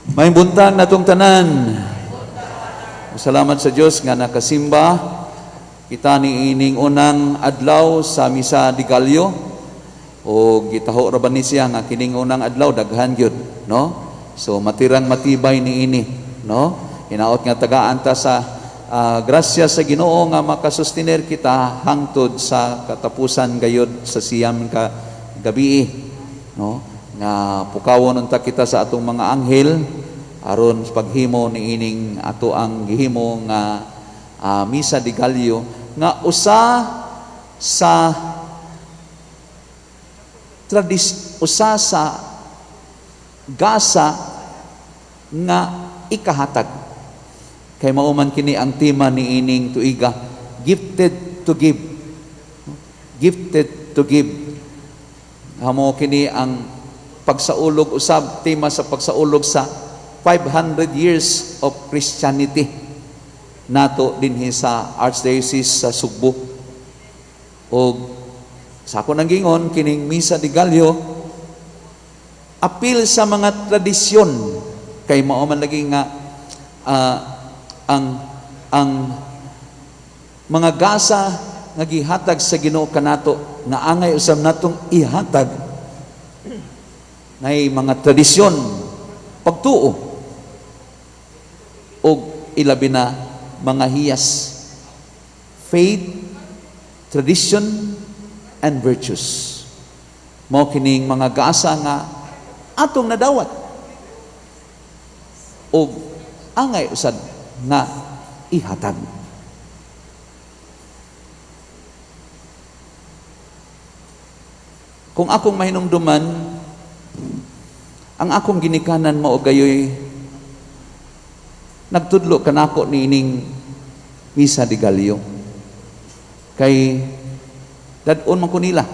May buntag natong tanan. Salamat sa Dios nga nakasimba kita ni ining unang adlaw sa misa di Gallo, o gitaho ra ba ni siya nga kining unang adlaw daghan gyud, no? So matirang matibay ni ini, no? Hinaot nga tagaan ta sa grasya sa Ginoo nga makasustener kita hangtod sa katapusan gayud sa siyam ka gabi, no? Nga pukawon unta kita sa atong mga anghel aron sa paghimo ni ining ato ang gihimo nga misa di Gallo nga usa sa gasa nga ikahatag. Kay mauman kini ang tema ni ining tuiga, gifted to give. Gifted to give. Hamo kini ang pagsaulog usab, tema sa pagsaulog sa 500 years of Christianity nato dinhi sa Archdiocese sa Sugbo. O sa ako nang gingon kining misa di Gallo apil sa mga tradisyon, kay mao man lagi nga ang mga gasa nga gihatag sa Ginoo kanato nga angay usab natong ihatag nay mga tradisyon, pagtuo o ilabi na mga hiyas, faith, tradition, and virtues. Mao kining mga gasa nga atong nadawat o angay usad nga ihatag. Kung akong mahinumduman, ang akong ginikanan mao gayoy nagtudlo kanako niining misa di Gallo. Kay dadon man ko nila.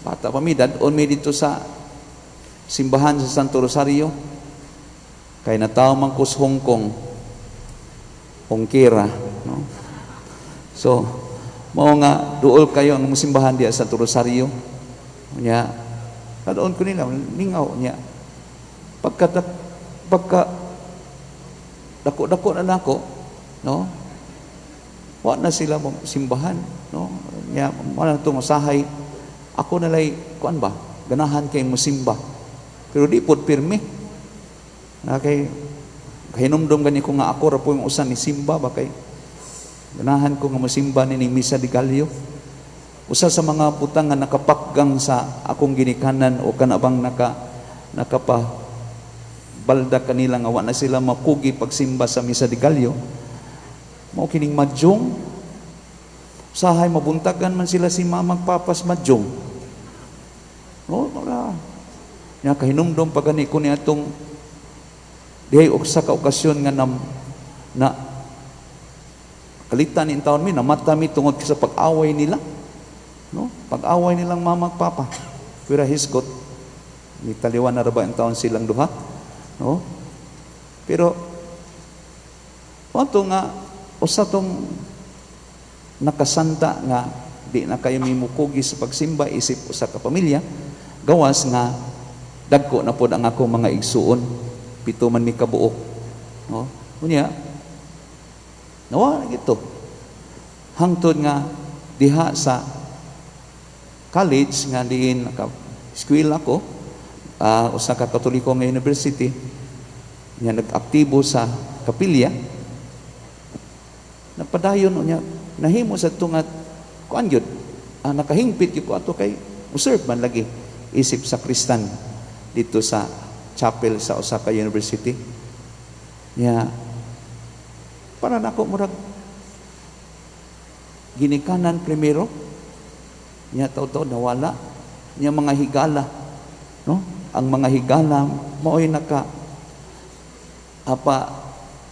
Bata pa mi dadon mi dito sa simbahan sa Santo Rosario. Kay nataw man ko sa Hong Kong. Hongkera, no? So, mao nga duol kayo ang simbahan diya sa Santo Rosario. Nya dadon ko nila ningaw nya. Pagka dako-dako na nako, no? Wa na sila simbahan, no? Nya man tong usahay ako nalay kuan ba ganahan kay mosimba pero di pud pirmi na kay hinumdum gani ko nga ako ra po yung usan ni simba ba kay ganahan ko nga mosimba ni misa di Gallo. Usa sa mga butang nga nakapakgang sa akong ginikanan o kanabang nakapa balda kanila nga wa na sila makugi pagsimba sa misa di Gallo, mao kining madyong usahay mabuntagan man sila si mamang papas madyong, no? Nya kahinumdom pagani ko ni atong dihay usa ka okasyon nga na kalitan in taon mi namata mi tungod sa pag-away nila, no? Pag-away nilang mamang papa pira hisgot ni taliwan na ra ba ang taon silang duha, no? Pero wato nga usa tong nakasanta nga di na kayo mimukugi sa pagsimba isip usa ka pamilya gawas nga dagko na pod ang ako mga igsuon, pito man mi kabuok, no? Unya nawa gito hangtod nga diha sa college nga diin naka-eskwela ko, usa ka Katoliko nga university nga nag-aktibo sa kapilya, nagpadayon niya nahimo sa tungat kuan gyud nakahingpit gyud ko ato kay userve man lagi isip sa Kristan dito sa chapel sa usa ka university niya para nako murag ginikanan primero niya taw-taw nawala niya mga higala, no? Ang mga higala mao'y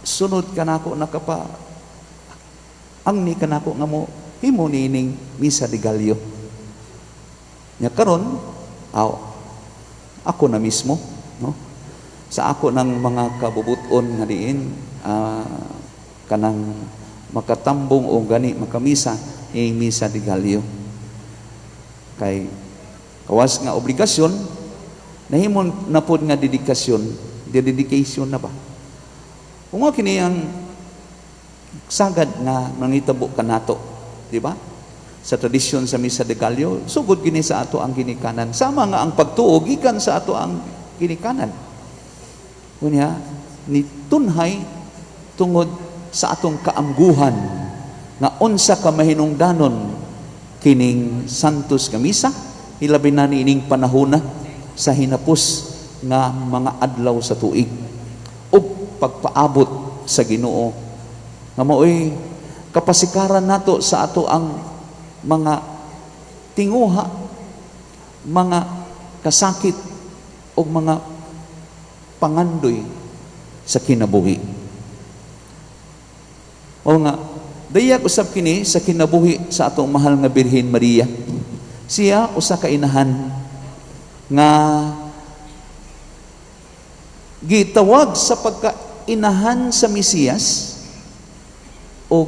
sunod kanako nakapa ang ni kanako nga mo himo niining misa di Gallo. Nya karon ako na mismo, no? Sa ako ng mga kabubuton nga diin kanang makatambong o gani makamisa ing misa di Gallo. Kay kawas nga obligasyon nahimon na pod nga dedikasyon dedication na ba? Kung kini ang sagad nga mangitabo kanato, di ba? Sa tradisyon sa Misa de Gallo, sugod gini sa ato ang ginikanan. Sama nga ang pagtuog ikan sa ato ang ginikanan. Kunya ni tunhay tungod sa atong kaamguhan nga unsa ka mahinungdanon kining santos nga misa, hilabi na niining panahona sa hinapos nga mga adlaw sa tuig ug pagpaabot sa Ginoo nga maoy kapasikaran nato sa ato ang mga tinguha, mga kasakit o mga pangandoy sa kinabuhi. O nga, dayag usab kini sa kinabuhi sa atong mahal nga Birhen Maria. Siya usa ka inahan nga gitawag sa pagkainahan sa Mesiyas o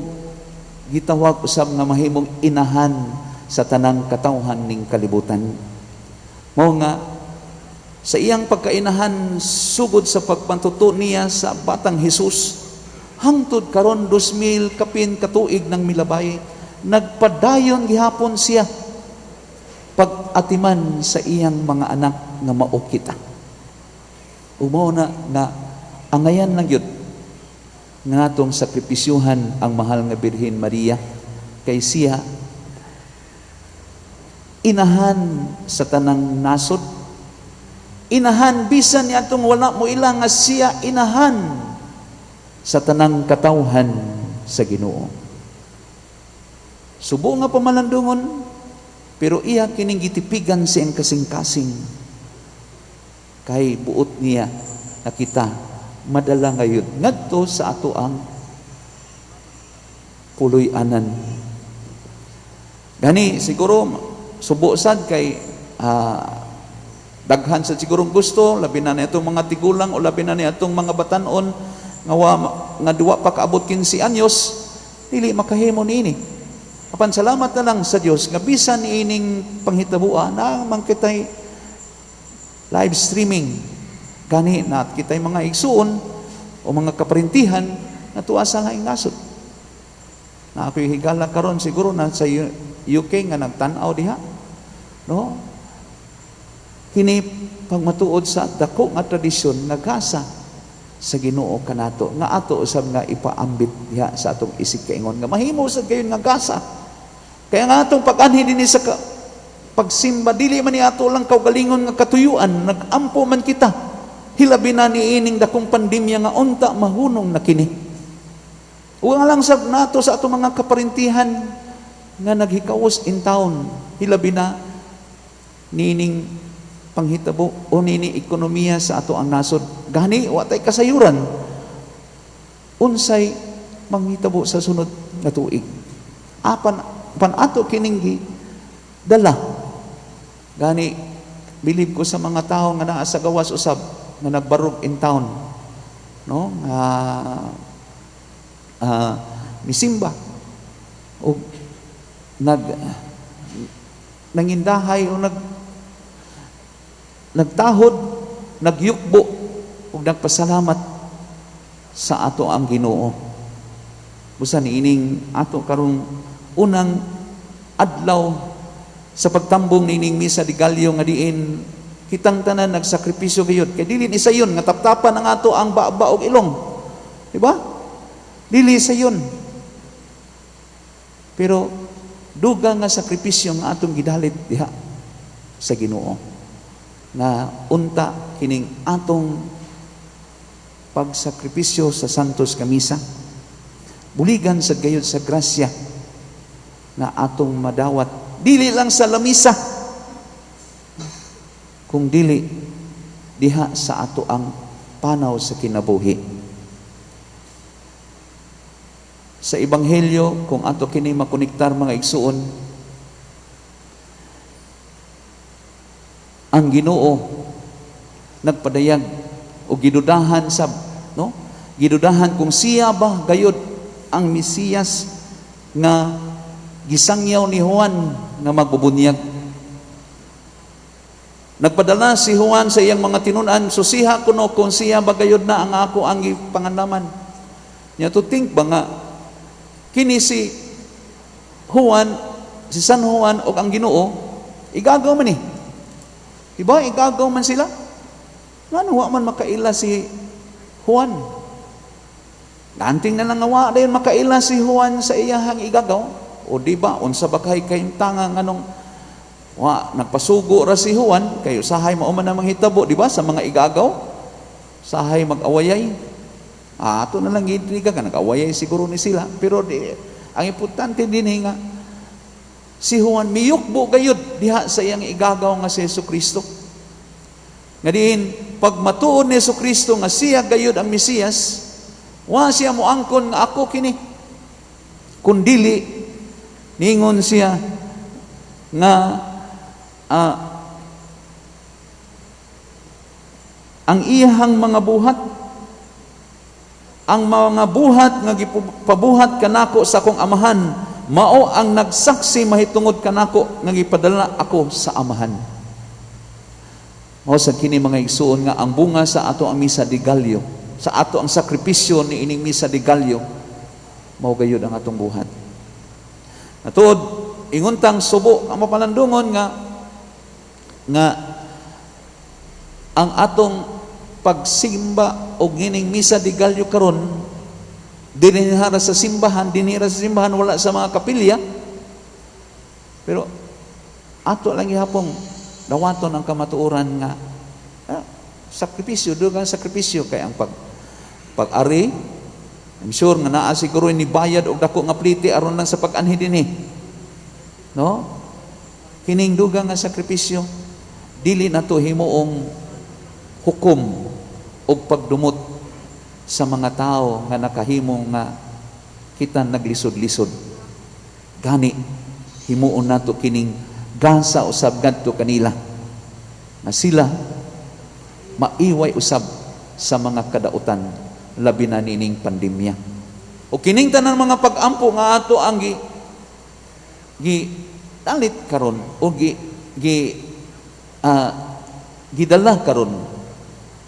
gitawag usab nga mahimong inahan sa tanang katawhan ning kalibutan. Mao nga sa iyang pagkainahan sugod sa pagpantuto niya sa batang Hesus hangtod karon 2000 kapin katuig ng milabay, nagpadayon gihapon siya pag-atiman sa iyang mga anak nga mao kita. Umaw na nga angayan lang yun nga atong sakripisyuhan ang mahal nga Birhen Maria kay siya inahan sa tanang nasod, inahan bisan ni atong wala mo ilang nga siya inahan sa tanang katawhan sa Ginoo. Subo nga pamalandungon pero iya kining gitipigan siyang kasing-kasing kay buot niya nakita madala ngayon ngadto sa ato ang puloy-anan. Gani siguro subo sad kay daghan sa sigurong gusto labi na itong mga tigulang o labi na ni atong mga batanon nga duwa pa kaabot 15 anyos dili makahimo niini. Apan salamat na lang sa Dios nga bisan niining panghitabo na man kitay live streaming gani na kitay mga igsuon o mga kaparintihan na tuasa nga ingasot. Na ako'y higala karon siguro na sa UK nga nagtan-aw diha. No? Kini pagmatuod sa dako nga tradisyon nagasa sa Ginoo kanato nga ato usab nga ipaambit diha sa atong isig kaingon nga mahimo sad kayon nga gasa. Kaya nga atong pag-anhi dinhi sa pagsimba dili man ni ato lang kaugalingon nga katuyuan, nagampo man kita. Hilabi na niining dakong pandemya nga unta mahunong na kini. Uwa lang sab nato sa ato mga kaparintihan nga naghikawos in town. Hilabi na niining panghitabo o nini ekonomiya sa ato ang nasod. Gani wa tay kasayuran. Unsay manghitabo sa sunod nga tuig. Pan ato kining dala. Gani bilib ko sa mga tao nga naa sa gawas usab nga nagbarog in town, no? Misimba o nangindahay o nagtahod, nagyukbo o nagpasalamat sa ato ang Ginoo. Busa niining ato karong unang adlaw sa pagtambong niining Misa de Gallo nga diin kitang tanan nagsakripisyo gayud kay dili ni sayon nga taptapan ang ato ang baba og ilong, di ba? Dili sayon pero dugang nga sakripisyo nga atong gidalit diha sa Ginoo na unta kining atong pagsakripisyo sa santos nga misa buligan sa gayud sa grasya na atong madawat dili lang sa lamisa kung dili diha sa ato ang panaw sa kinabuhi. Sa Ebanghelyo, kung ato kini makonektar mga igsuon, ang Ginoo nagpadayag o gidudahan sab, no? Gidudahan kung siya ba gayud ang Mesiyas nga gisangyaw ni Juan nga magbubunyag. Nagpadala si Juan sa iyang mga tinunan, susiha kuno kung siya bagayod na ang ako ang pangandaman. Nya to think ba nga kini si Juan, si San Juan o ang Ginoo, igagaw man diba? Igagaw man sila. Nga wa man makaila si Juan. Ganting na lang nga dayon makaila si Juan sa iyahang igagaw. O diba, unsa ba kay kayong tanga nganong nagpasugo ra si Juan, kayo sahay mao man ang manghitabo, diba, sa mga igagaw, sahay mag-awayay. Ato na lang gidriga ka, nag-awayay siguro ni sila. Pero ang importante din nga, si Juan miyukbo gayud diha sa iyang igagaw nga si Jesucristo. Nga diin, pag matuod ni Jesucristo nga siya gayud ang Mesiyas, wa siya moangkon nga ako kini, kundili ningon siya nga ang iyahang mga buhat, ang mga buhat nga gipabuhat kanako sa akong amahan, mao ang nagsaksi mahitungod kanako nga gipadala ako sa amahan. Mao sa kini mga igsuon nga ang bunga sa ato ang misa de Gallo, sa ato ang sakripisyo ni ining misa de Gallo, mao gayud ang atong buhat. Natuod inguntang subo ang mapalandungon nga ang atong pagsimba og gining misa de Gallo karon dinihara sa simbahan, wala sa mga kapilya, pero ato lang gihapon dawaton ang kamatuoran nga sakripisyo, dugang sakripisyo kay ang pag-ari. I'm sure nga naa siguro ni bayad og dako nga pliti aron lang sa pag-anhi dinhi, no? Kining dugang nga sakripisyo dili nato himuong hukom og pagdumot sa mga tao nga nakahimo nga kita naglisod-lisod. Gani himuon nato kining gasa usab ngadto kanila na sila maiway usab sa mga kadautan, labi na nining pandemya. O kining tanan mga pag-ampo nga ato ang dalit karon o gidala karon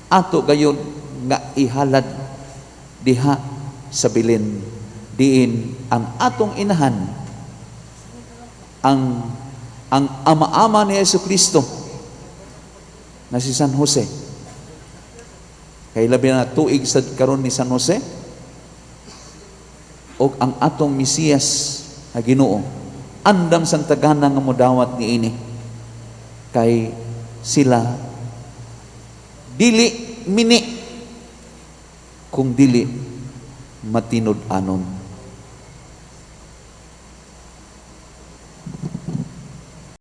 ato gayon nga ihalad diha sa bilin diin ang atong inahan, ang ama-ama ni Jesucristo na si San Jose. Kay labi na tuig sa karon ni San Jose o ang atong Mesiyas nga Ginoo, andam sang tagana nga modawat niini kay sila dili mini kung dili matinod anon.